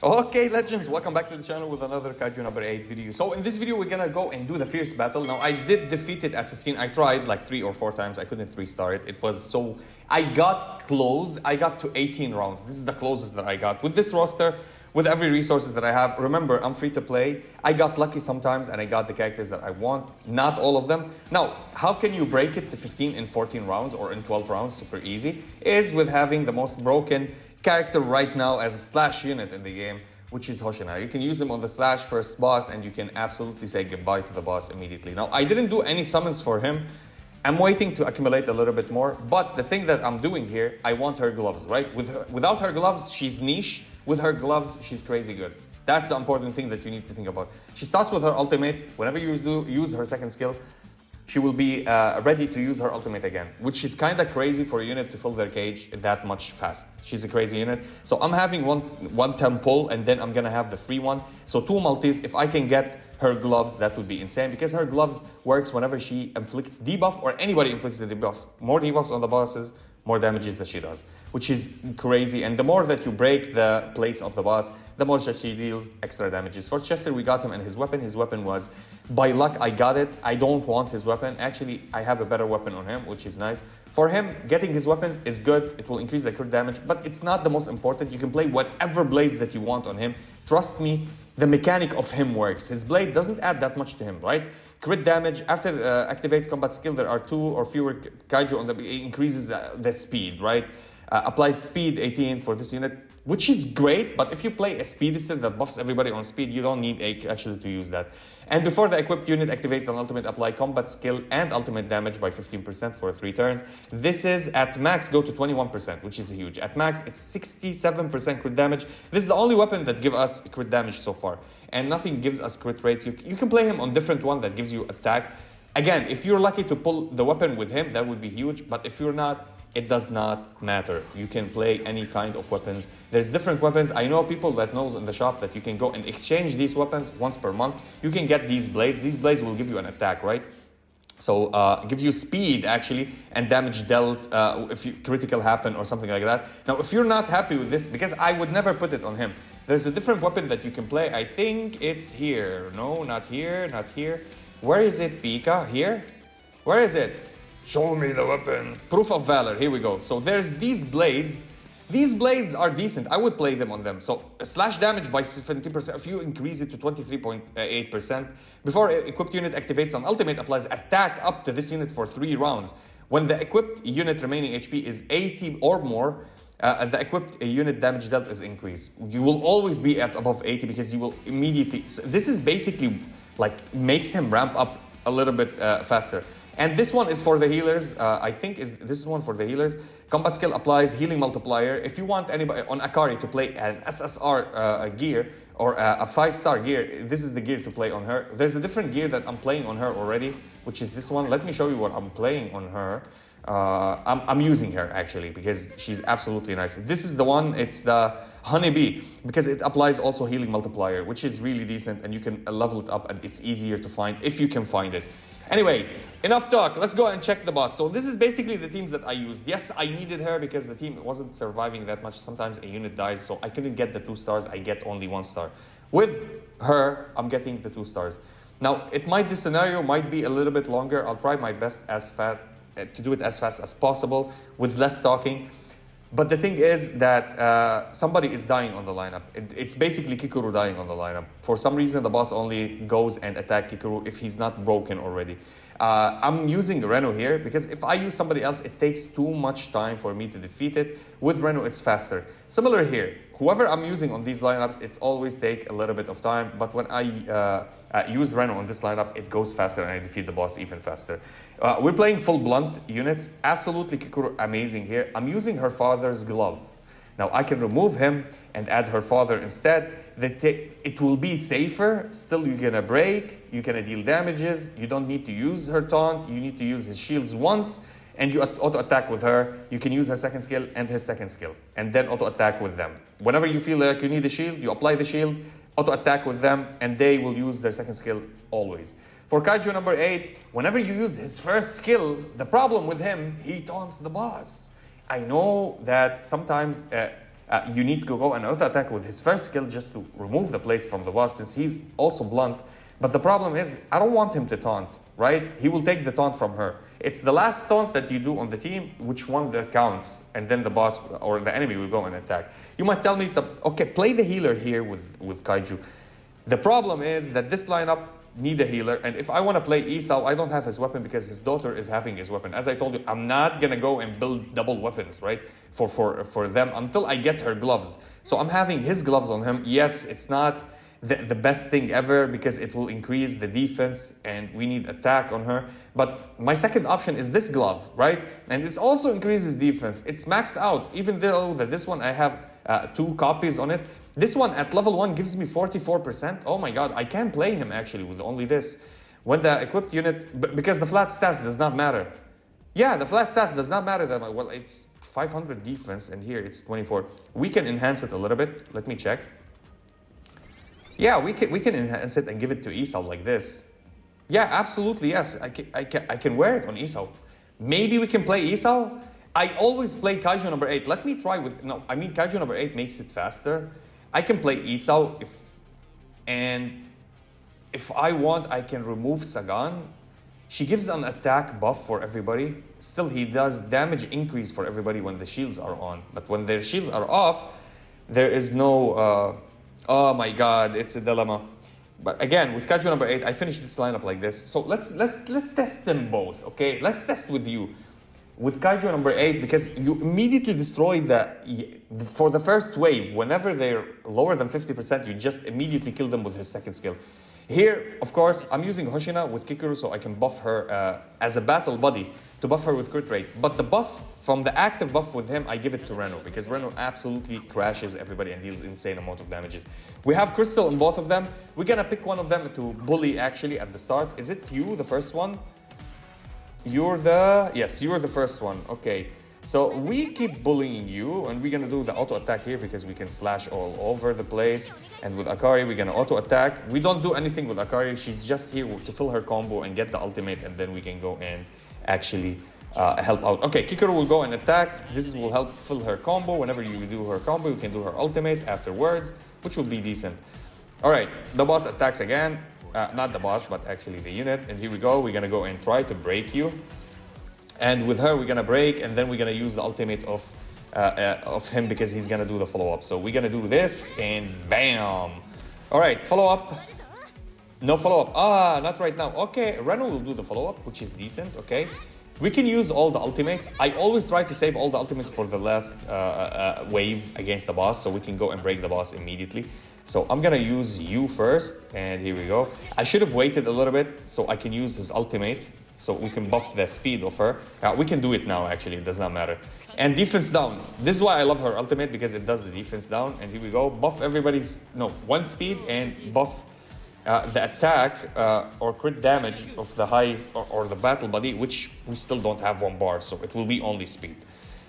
Okay, legends, welcome back to the channel with another Kaiju number 8 video. So in this video, we're gonna go and do the fierce battle. Now, I did defeat it at 15. I tried like 3 or 4 times. I couldn't 3-star it. It was so... I got close. I got to 18 rounds. This is the closest that I got. With this roster, with every resources that I have, remember, I'm free to play. I got lucky sometimes and I got the characters that I want. Not all of them. Now, how can you break it to 15 in 14 rounds or in 12 rounds? Super easy. Is with having the most broken character right now as a slash unit in the game, which is Hoshina. You can use him on the slash first boss and you can absolutely say goodbye to the boss immediately. Now, I didn't do any summons for him. I'm waiting to accumulate a little bit more, but the thing that I'm doing here, I want her gloves, right? Without her gloves, she's niche. With her gloves, she's crazy good. That's the important thing that you need to think about. She starts with her ultimate. Whenever you use her second skill, she will be ready to use her ultimate again, which is kind of crazy for a unit to fill their cage that much fast. She's a crazy unit. So I'm having one temple, and then I'm going to have the free one. So 2 multis. If I can get her gloves, that would be insane, because her gloves works whenever she inflicts debuff or anybody inflicts the debuffs. More debuffs on the bosses, more damages that she does, which is crazy. And the more that you break the plates of the boss, the more that she deals extra damages. For Chester, we got him and his weapon. His weapon was, by luck, I got it. I don't want his weapon. Actually, I have a better weapon on him, which is nice. For him, getting his weapons is good. It will increase the crit damage, but it's not the most important. You can play whatever blades that you want on him. Trust me, the mechanic of him works. His blade doesn't add that much to him, right? Crit damage, after activates combat skill, there are 2 or fewer kaiju on the... It increases the speed, right? Applies speed 18 for this unit, which is great, but if you play a speedster that buffs everybody on speed, you don't need actually to use that. And before the equipped unit activates an ultimate, apply combat skill and ultimate damage by 15% for 3 turns. This is at max, go to 21%, which is huge. At max, it's 67% crit damage. This is the only weapon that gives us crit damage so far, and nothing gives us crit rate. You can play him on different one that gives you attack. Again, if you're lucky to pull the weapon with him, that would be huge, but if you're not, it does not matter. You can play any kind of weapons. There's different weapons. I know people that knows in the shop that you can go and exchange these weapons once per month. You can get these blades. These blades will give you an attack, right? So give you speed actually and damage dealt if critical happen or something like that. Now, if you're not happy with this, because I would never put it on him, there's a different weapon that you can play. I think it's here. No, not here, not here. Where is it, Pika? Here? Where is it? Show me the weapon. Proof of Valor. Here we go. So there's these blades. These blades are decent. I would play them on them. So slash damage by 70%. If you increase it to 23.8%. Before equipped unit activates an ultimate, applies attack up to this unit for 3 rounds. When the equipped unit remaining HP is 80 or more, the equipped unit damage dealt is increased. You will always be at above 80 because you will immediately... So this is basically like makes him ramp up a little bit faster. And this one is for the healers. I think this is one for the healers. Combat skill applies healing multiplier. If you want anybody on Akari to play an SSR gear or a 5-star gear, this is the gear to play on her. There's a different gear that I'm playing on her already, which is this one. Let me show you what I'm playing on her. I'm using her actually because she's absolutely nice. This is the one, it's the Honeybee, because it applies also healing multiplier, which is really decent, and you can level it up and it's easier to find if you can find it. Anyway, enough talk. Let's go and check the boss. So this is basically the teams that I used. Yes, I needed her because the team wasn't surviving that much. Sometimes a unit dies, so I couldn't get the 2 stars. I get only 1 star. With her, I'm getting the 2 stars. Now, this scenario might be a little bit longer. I'll try my best to do it as fast as possible with less talking. But the thing is that somebody is dying on the lineup. It's basically Kikuru dying on the lineup. For some reason, the boss only goes and attacks Kikuru if he's not broken already. I'm using Reno here because if I use somebody else, it takes too much time for me to defeat it. With Reno, it's faster. Similar here. Whoever I'm using on these lineups, it's always take a little bit of time. But when I use Reno on this lineup, it goes faster and I defeat the boss even faster. We're playing full blunt units. Absolutely Kikuru amazing here. I'm using her father's glove. Now I can remove him and add her father instead. It will be safer. Still, you're gonna break. You're gonna deal damages. You don't need to use her taunt. You need to use his shields once, and you auto-attack with her. You can use her second skill and his second skill, and then auto-attack with them. Whenever you feel like you need a shield, you apply the shield, auto-attack with them, and they will use their second skill always. For Kaiju number 8, whenever you use his first skill, the problem with him, he taunts the boss. I know that sometimes you need to go and auto-attack with his first skill just to remove the plates from the boss, since he's also blunt. But the problem is, I don't want him to taunt, right? He will take the taunt from her. It's the last taunt that you do on the team, which one that counts, and then the boss or the enemy will go and attack. You might tell me, okay, play the healer here with Kaiju. The problem is that this lineup need a healer, and if I want to play Esau, I don't have his weapon because his daughter is having his weapon. As I told you, I'm not gonna go and build double weapons, right, for them until I get her gloves. So I'm having his gloves on him. Yes, it's not the best thing ever because it will increase the defense and we need attack on her. But my second option is this glove, right? And it also increases defense. It's maxed out, even though that this one I have 2 copies on it. This one at level 1 gives me 44%. Oh my god, I can play him actually with only this. When the equipped unit, because the flat stats does not matter. Yeah, the flat stats does not matter that much. Well, it's 500 defense and here it's 24. We can enhance it a little bit. Let me check. Yeah, we can enhance it and give it to Esau like this. Yeah, absolutely, yes. I can wear it on Esau. Maybe we can play Esau. I always play Kaiju number 8. Let me try with, no, I mean Kaiju number 8 makes it faster. I can play Esau if I want, I can remove Sagan. She gives an attack buff for everybody. Still, he does damage increase for everybody when the shields are on. But when their shields are off, there is no, oh my god, it's a dilemma. But again, with Kaiju number 8, I finished this lineup like this. So let's test them both, okay? Let's test with you. With Kaiju number 8, because you immediately destroy for the first wave, whenever they're lower than 50%, you just immediately kill them with his second skill. Here, of course, I'm using Hoshina with Kikuru so I can buff her as a battle buddy to buff her with crit rate. But the buff, from the active buff with him, I give it to Reno because Reno absolutely crashes everybody and deals insane amount of damages. We have Crystal in both of them. We're gonna pick one of them to bully actually at the start. Is it you, the first one? Yes, you're the first one. Okay, so we keep bullying you and we're gonna do the auto attack here because we can slash all over the place. And with Akari, we're gonna auto attack. We don't do anything with Akari. She's just here to fill her combo and get the ultimate, and then we can go and actually help out. Okay, Kikuru will go and attack. This will help fill her combo. Whenever you do her combo, you can do her ultimate afterwards, which will be decent. All right, the boss attacks again. Not the boss, but actually the unit. And here we go. We're gonna go and try to break you. And with her, we're gonna break, and then we're gonna use the ultimate of him because he's gonna do the follow-up. So we're gonna do this, and bam! All right, follow-up. No follow-up. Not right now. Okay, Reno will do the follow-up, which is decent. Okay, we can use all the ultimates. I always try to save all the ultimates for the last wave against the boss, so we can go and break the boss immediately. So I'm gonna use you first, and here we go. I should have waited a little bit so I can use his ultimate, so we can buff the speed of her. We can do it now, actually, it does not matter. And defense down. This is why I love her ultimate, because it does the defense down. And here we go, buff everybody's, no, 1 speed, and buff the attack or crit damage of the high or the battle buddy, which we still don't have 1 bar, so it will be only speed.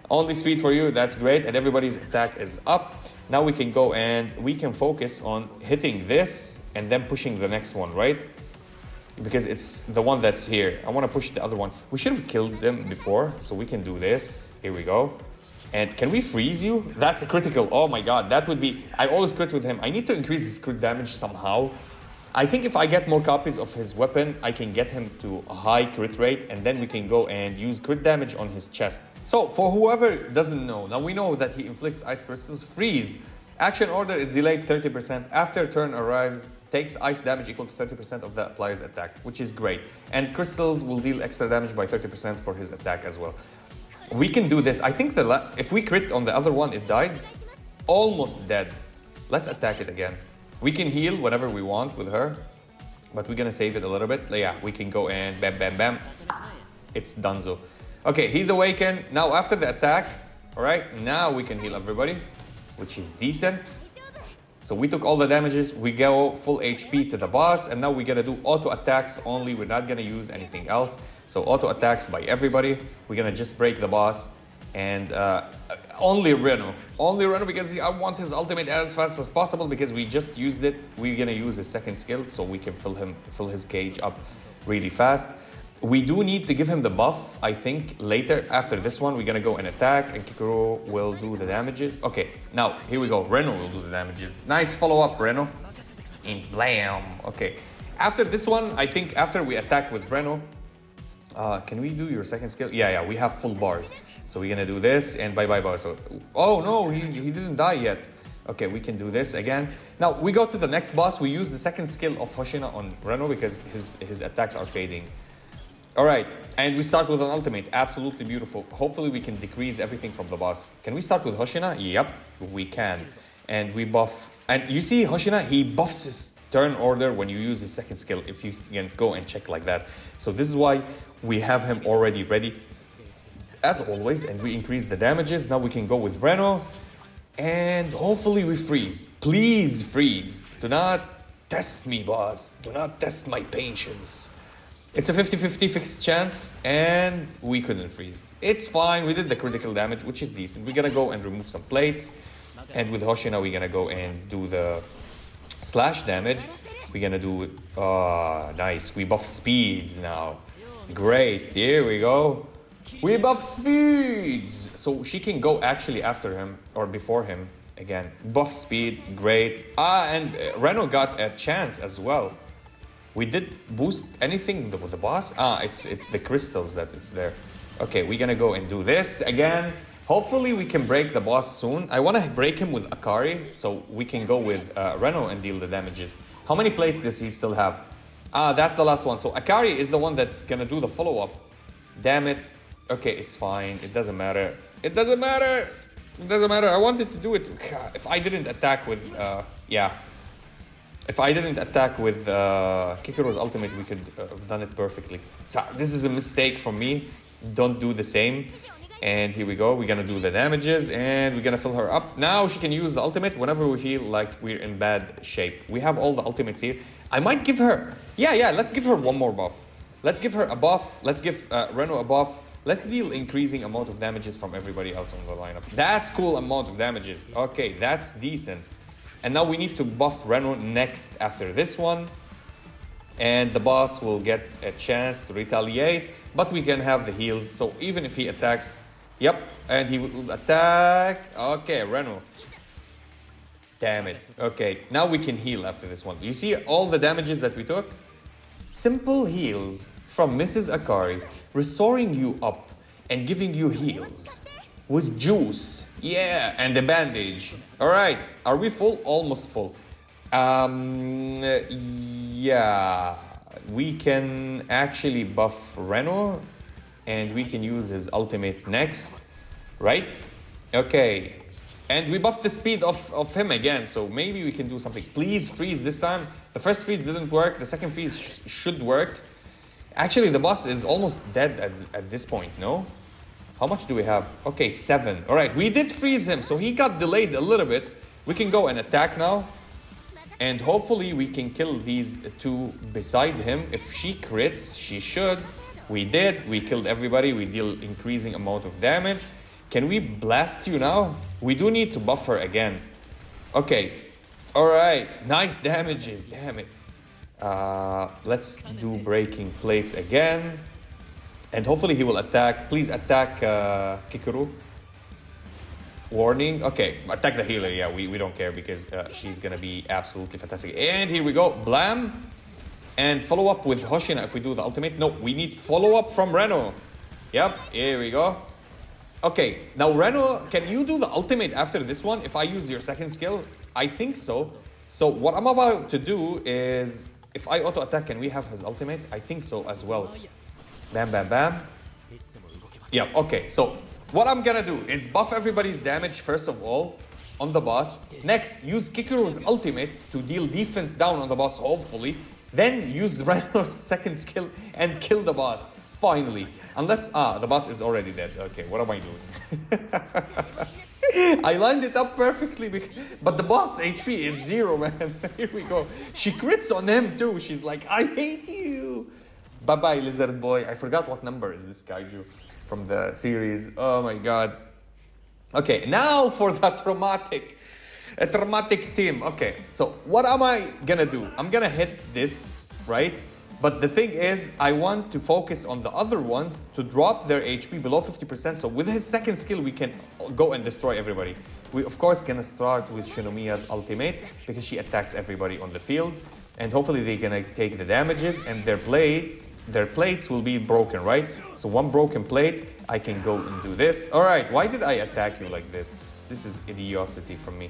Only speed for you, that's great, and everybody's attack is up. Now we can go and we can focus on hitting this and then pushing the next one, right? Because it's the one that's here. I want to push the other one. We should have killed them before, so we can do this. Here we go. And can we freeze you? That's a critical. Oh my god, that would be... I always crit with him. I need to increase his crit damage somehow. I think if I get more copies of his weapon, I can get him to a high crit rate, and then we can go and use crit damage on his chest. So, for whoever doesn't know, now we know that he inflicts ice crystals. Freeze. Action order is delayed 30%. After turn arrives, takes ice damage equal to 30% of the player's attack, which is great. And crystals will deal extra damage by 30% for his attack as well. We can do this. I think if we crit on the other one, it dies. Almost dead. Let's attack it again. We can heal whenever we want with her, but we're gonna save it a little bit. Yeah, we can go and bam, bam, bam. It's donezo. Okay, he's awakened. Now after the attack, all right, now we can heal everybody, which is decent. So we took all the damages. We go full HP to the boss, and now we're gonna do auto attacks only. We're not gonna use anything else. So auto attacks by everybody. We're gonna just break the boss, and only Reno because I want his ultimate as fast as possible because we just used it. We're gonna use his second skill so we can fill his cage up really fast. We do need to give him the buff, I think, later. After this one, we're gonna go and attack, and Kikuro will do the damages. Okay, now, here we go. Reno will do the damages. Nice follow-up, Reno. And blam. Okay. After this one, I think after we attack with Reno, can we do your second skill? Yeah, we have full bars. So we're gonna do this, and bye-bye bar. So, oh no, he didn't die yet. Okay, we can do this again. Now, we go to the next boss. We use the second skill of Hoshina on Reno because his attacks are fading. All right, and we start with an ultimate. Absolutely beautiful. Hopefully, we can decrease everything from the boss. Can we start with Hoshina? Yep, we can. And we buff. And you see, Hoshina, he buffs his turn order when you use his second skill, if you can go and check like that. So this is why we have him already ready, as always, and we increase the damages. Now we can go with Reno, and hopefully we freeze. Please freeze. Do not test me, boss. Do not test my patience. It's a 50-50 fixed chance, and we couldn't freeze. It's fine, we did the critical damage, which is decent. We're gonna go and remove some plates, and with Hoshina, we're gonna go and do the slash damage. We're gonna do, nice, we buff speeds now. Great, here we go. We buff speeds! So she can go actually after him, or before him, again. Buff speed, great. And Reno got a chance as well. We did boost anything with the boss? It's the crystals that is there. Okay, we're gonna go and do this again. Hopefully we can break the boss soon. I wanna break him with Akari, so we can go with Reno and deal the damages. How many plates does he still have? That's the last one. So Akari is the one that's gonna do the follow-up. Damn it. Okay, it's fine. It doesn't matter. It doesn't matter. It doesn't matter. I wanted to do it. If I didn't attack with, If I didn't attack with Kikuro's ultimate, we could have done it perfectly. So this is a mistake from me. Don't do the same. And here we go. We're gonna do the damages, and we're gonna fill her up. Now she can use the ultimate whenever we feel like we're in bad shape. We have all the ultimates here. I might give her... Yeah, let's give her one more buff. Let's give her a buff. Let's give Reno a buff. Let's deal increasing amount of damages from everybody else on the lineup. That's cool amount of damages. Okay, that's decent. And now we need to buff Reno next after this one. And the boss will get a chance to retaliate. But we can have the heals. So even if he attacks... Yep, and he will attack. Okay, Reno. Damn it. Okay, now we can heal after this one. You see all the damages that we took? Simple heals from Mrs. Akari, restoring you up and giving you heals. With juice. Yeah, and the bandage. All right, are we full? Almost full. Yeah, we can actually buff Reno, and we can use his ultimate next, right? Okay, and we buffed the speed of him again, so maybe we can do something. Please freeze this time. The first freeze didn't work. The second freeze should work. Actually, the boss is almost dead at this point, no? How much do we have? Okay, 7. All right, we did freeze him, so he got delayed a little bit. We can go and attack now. And hopefully we can kill these two beside him. If she crits, she should. We did. We killed everybody. We deal increasing amount of damage. Can we blast you now? We do need to buff her again. Okay. All right. Nice damages. Damn it. Let's do breaking plates again. And hopefully he will attack. Please attack Kikuru. Warning. Okay, attack the healer. Yeah, we don't care because she's gonna be absolutely fantastic. And here we go. Blam. And follow up with Hoshina if we do the ultimate. No, we need follow up from Reno. Yep, here we go. Okay, now Reno, can you do the ultimate after this one if I use your second skill? I think so. So what I'm about to do is, if I auto attack, can we have his ultimate? I think so as well. Bam, bam, bam. Yeah, okay, so what I'm gonna do is buff everybody's damage first of all on the boss. Next, use Kikuru's ultimate to deal defense down on the boss, hopefully. Then use Reno's second skill and kill the boss, finally. Unless, the boss is already dead. Okay, what am I doing? I lined it up perfectly, but the boss HP is 0, man. Here we go. She crits on him too. She's like, I hate you. Bye-bye, lizard boy. I forgot what number is this kaiju from the series. Oh my god. Okay, now for the traumatic team. Okay, so what am I gonna do? I'm gonna hit this, right? But the thing is, I want to focus on the other ones to drop their HP below 50%. So with his second skill, we can go and destroy everybody. We, of course, gonna start with Shinomiya's ultimate because she attacks everybody on the field. And hopefully they're gonna take the damages and their plates will be broken, right? So one broken plate, I can go and do this. All right, why did I attack you like this? This is idiocy from me.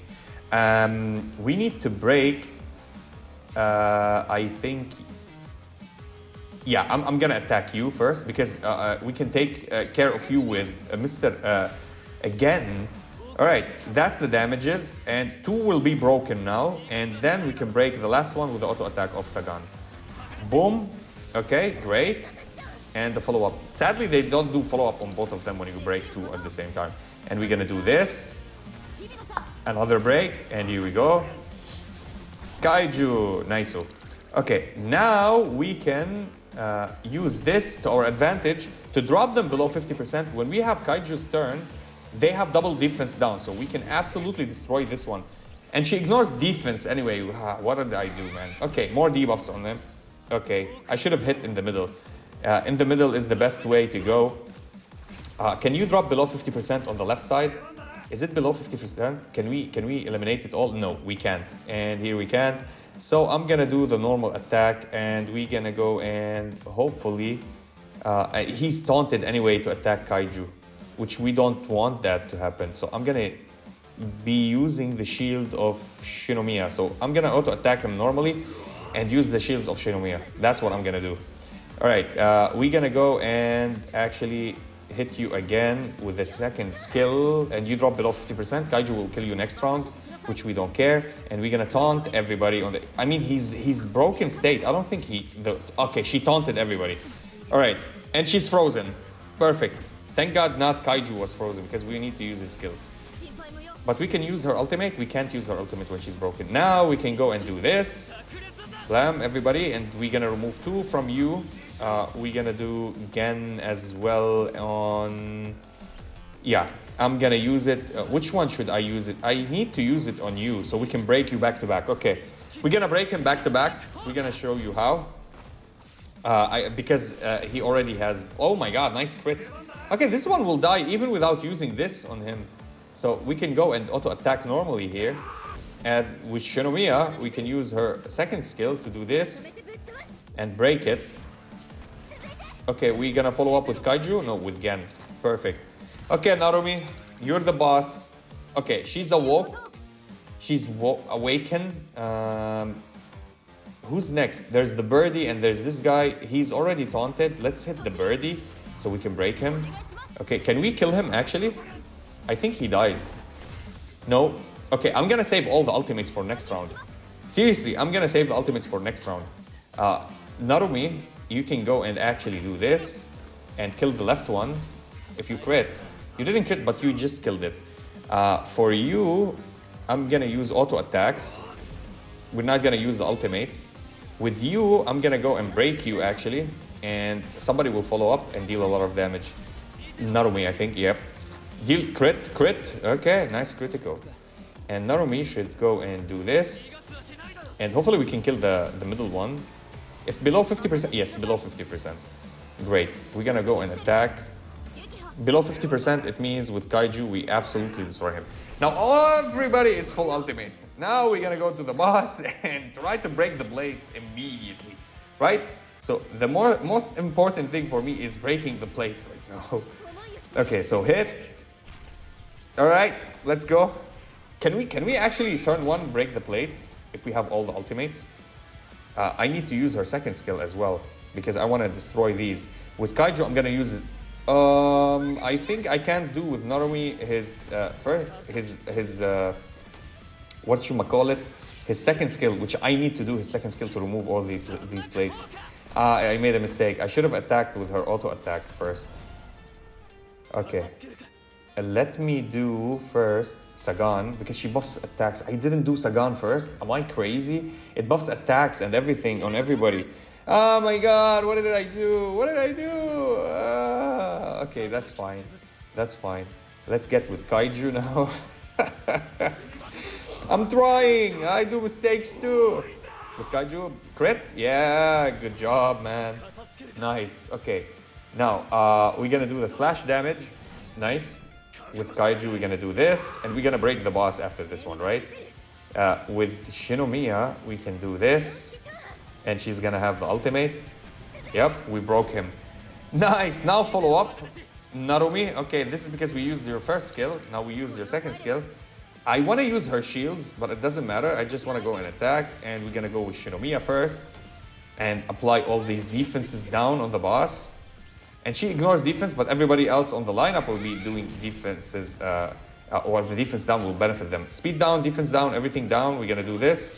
We need to break, I think, yeah, I'm gonna attack you first because we can take care of you with Mr. Again. All right, that's the damages, and 2 will be broken now, and then we can break the last one with the auto attack of Sagan. Boom. Okay, great. And the follow-up. Sadly, they don't do follow-up on both of them when you break 2 at the same time. And we're gonna do this. Another break, and here we go. Kaiju, nice. Okay, now we can use this to our advantage to drop them below 50%. When we have Kaiju's turn, they have double defense down, so we can absolutely destroy this one. And she ignores defense anyway. What did I do, man? Okay, more debuffs on them. Okay, I should have hit in the middle. In the middle is the best way to go. Can you drop below 50% on the left side? Is it below 50%? Can we eliminate it all? No, we can't. And here we can. So I'm gonna do the normal attack, and we're gonna go and hopefully he's taunted anyway to attack Kaiju, which we don't want that to happen. So I'm gonna be using the shield of Shinomiya. So I'm gonna auto attack him normally and use the shields of Shinomiya. That's what I'm gonna do. All right, we're gonna go and actually hit you again with the second skill, and you drop below 50%. Kaiju will kill you next round, which we don't care. And we're gonna taunt everybody on the. I mean, he's broken state. I don't think okay, she taunted everybody. All right, and she's frozen. Perfect. Thank God not Kaiju was frozen because we need to use his skill. But we can use her ultimate. We can't use her ultimate when she's broken. Now we can go and do this. Blam, everybody, and we're gonna remove 2 from you. We're gonna do Gen as well on. Yeah, I'm gonna use it. Which one should I use it? I need to use it on you so we can break you back to back. Okay, we're gonna break him back to back. We're gonna show you how. Because he already has. Oh my God, nice crits. Okay, this one will die even without using this on him. So we can go and auto attack normally here. And with Shinomiya, we can use her second skill to do this and break it. Okay, we're gonna follow up with Kaiju? No, with Gen. Perfect. Okay, Narumi, you're the boss. Okay, she's awoke. She's awakened. Who's next? There's the birdie and there's this guy. He's already taunted. Let's hit the birdie so we can break him. Okay, can we kill him actually? I think he dies. No. Okay, I'm gonna save all the ultimates for next round. Seriously, I'm gonna save the ultimates for next round. Narumi, you can go and actually do this and kill the left one. If you crit, you didn't crit, but you just killed it. For you, I'm gonna use auto attacks. We're not gonna use the ultimates. With you, I'm gonna go and break you actually, and somebody will follow up and deal a lot of damage. Narumi, I think, yep. Deal crit, okay, nice critical. And Narumi should go and do this. And hopefully we can kill the middle one. If below 50%, yes, below 50%. Great, we're gonna go and attack. Below 50%, it means with Kaiju, we absolutely destroy him. Now everybody is full ultimate. Now we're gonna go to the boss and try to break the blades immediately, right? So the most important thing for me is breaking the plates right now. Okay, so hit. All right, let's go. Can we actually turn 1, break the plates if we have all the ultimates? I need to use her second skill as well because I want to destroy these. With Kaiju, I'm gonna use. I think I can't do with Narumi his whatchamacallit, his second skill, which I need to do his second skill to remove all these plates. I made a mistake. I should have attacked with her auto attack first. Okay. Let me do first Sagan because she buffs attacks. I didn't do Sagan first. Am I crazy? It buffs attacks and everything on everybody. Oh my God, what did I do? What did I do? Okay, that's fine. That's fine. Let's get with Kaiju now. I'm trying. I do mistakes too. with Kaiju. Crit? Yeah, good job, man. Nice. Okay. Now, we're gonna do the slash damage. Nice. With Kaiju, we're gonna do this, and we're gonna break the boss after this one, right? With Shinomiya, we can do this, and she's gonna have the ultimate. Yep, we broke him. Nice. Now follow up. Narumi. Okay, this is because we used your first skill. Now we use your second skill. I want to use her shields, but it doesn't matter. I just want to go and attack, and we're gonna go with Shinomiya first and apply all these defenses down on the boss. And she ignores defense, but everybody else on the lineup will be doing defenses, or the defense down will benefit them. Speed down, defense down, everything down. We're gonna do this.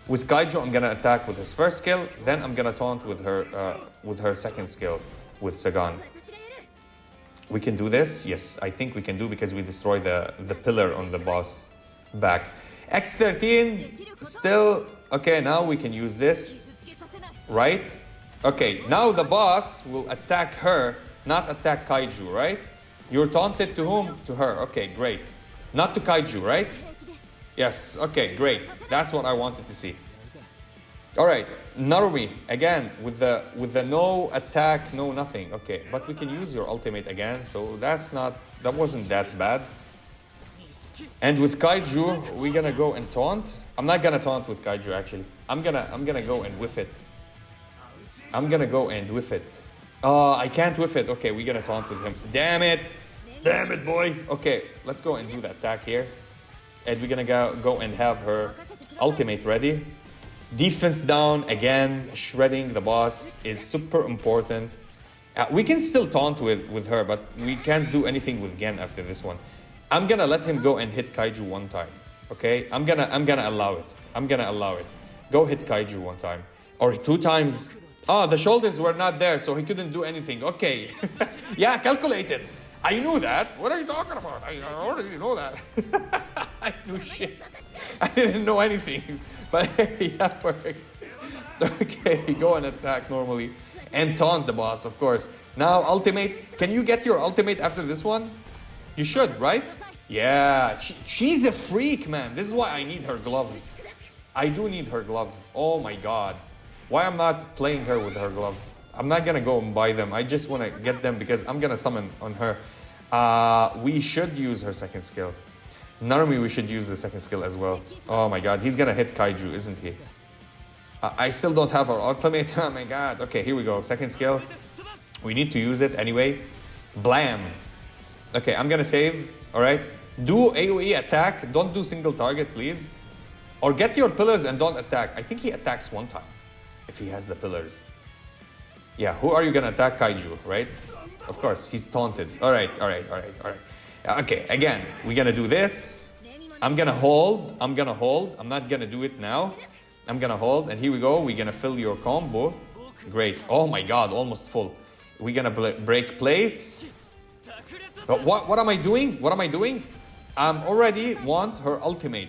With Kaiju, I'm gonna attack with his first skill, then I'm gonna taunt with her second skill, with Sagan. We can do this? Yes, I think we can do, because we destroy the pillar on the boss back. X13, still, okay, now we can use this, right? Okay, now the boss will attack her, not attack Kaiju, right? You're taunted to whom? To her. Okay, great. Not to Kaiju, right? Yes, okay, great. That's what I wanted to see. All right, Narumi, again, with the no attack, no nothing. Okay, but we can use your ultimate again, so that wasn't that bad. And with Kaiju, we're gonna go and taunt. I'm not gonna taunt with Kaiju, actually. I'm gonna go and whiff it. I'm gonna go and whiff it. I can't whiff it. Okay, we're gonna taunt with him. Damn it! Damn it, boy! Okay, let's go and do the attack here. And we're gonna go and have her ultimate ready. Defense down, again, shredding the boss is super important. We can still taunt with her, but we can't do anything with Gen after this one. I'm gonna let him go and hit Kaiju one time, okay? I'm gonna allow it. I'm gonna allow it. Go hit Kaiju one time. Or 2 times. Oh, the shoulders were not there, so he couldn't do anything. Okay. Yeah, calculated. I knew that. What are you talking about? I already know that. I knew shit. I didn't know anything. But yeah, perfect. Okay, go and attack normally. And taunt the boss, of course. Now, ultimate. Can you get your ultimate after this one? You should, right? Yeah, she's a freak, man. This is why I need her gloves. I do need her gloves. Oh my god. Why I'm not playing her with her gloves? I'm not gonna go and buy them. I just wanna get them because I'm gonna summon on her. We should use her second skill. Narumi, we should use the second skill as well. Oh my god, he's gonna hit Kaiju, isn't he? I still don't have our ultimate. Oh my god. Okay, here we go. Second skill. We need to use it anyway. Blam. Okay, I'm gonna save. Alright. Do AoE attack. Don't do single target, please. Or get your pillars and don't attack. I think he attacks one time if he has the pillars. Yeah, who are you gonna attack? Kaiju, right? Of course, he's taunted. Alright. Okay, again, we're gonna do this. I'm gonna hold. I'm not gonna do it now. I'm gonna hold, and here we go. We're gonna fill your combo. Great. Oh my god, almost full. We're gonna break plates. But what am I doing? What am I doing? I already want her ultimate.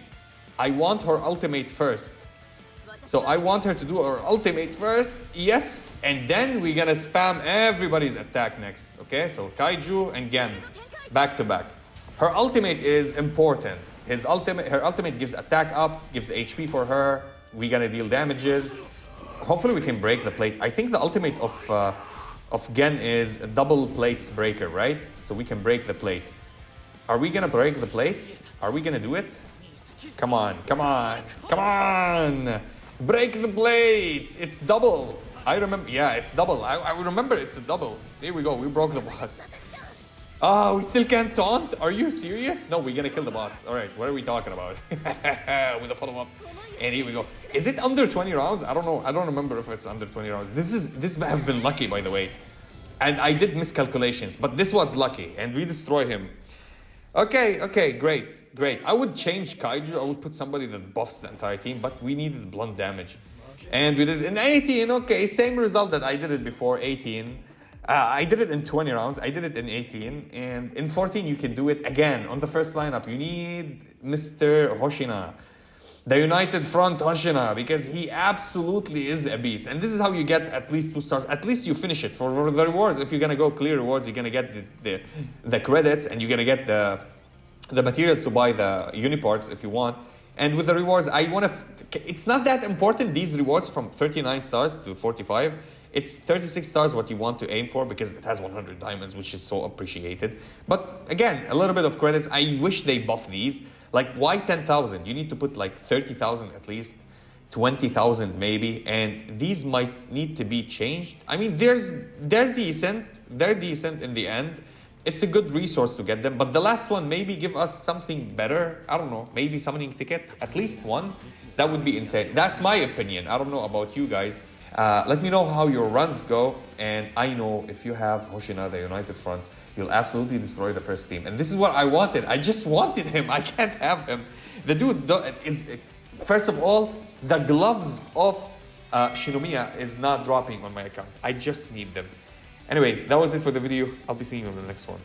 I want her ultimate first. So I want her to do her ultimate first. Yes. And then we're gonna spam everybody's attack next. Okay, so Kaiju and Gen. Back to back. Her ultimate is important. Her ultimate gives attack up, gives HP for her. We're gonna deal damages. Hopefully we can break the plate. I think the ultimate of Gen is a double plates breaker, right? So we can break the plate. Are we gonna break the plates? Are we gonna do it? Come on. Break the plates. It's double. I remember. Yeah, it's double. I remember it's a double. Here we go. We broke the boss. We still can't taunt? Are you serious? No, we're gonna kill the boss. All right, what are we talking about? With a follow-up. And here we go. Is it under 20 rounds? I don't know. I don't remember if it's under 20 rounds. This have been lucky, by the way. And I did miscalculations, but this was lucky. And we destroy him. Okay, great. I would change Kaiju. I would put somebody that buffs the entire team, but we needed blunt damage. And we did it in 18. Okay, same result that I did it before, 18. I did it in 20 rounds. I did it in 18. And in 14, you can do it again. On the first lineup, you need Mr. Hoshina. The United Front Hoshina, because he absolutely is a beast. And this is how you get at least 2 stars. At least you finish it. For the rewards, if you're going to go clear rewards, you're going to get the credits, and you're going to get the materials to buy the uniparts if you want. And with the rewards, I want to... It's not that important, these rewards from 39 stars to 45. It's 36 stars what you want to aim for because it has 100 diamonds, which is so appreciated. But again, a little bit of credits. I wish they buff these. Like, why 10,000? You need to put like 30,000 at least, 20,000 maybe, and these might need to be changed. I mean, they're decent in the end. It's a good resource to get them, but the last one, maybe give us something better. I don't know, maybe summoning ticket, at least one. That would be insane. That's my opinion. I don't know about you guys. Let me know how your runs go, and I know if you have Hoshina, the United Front, you'll absolutely destroy the first team. And this is what I wanted. I just wanted him. I can't have him. The dude is... First of all, the gloves of Shinomiya is not dropping on my account. I just need them. Anyway, that was it for the video. I'll be seeing you in the next one.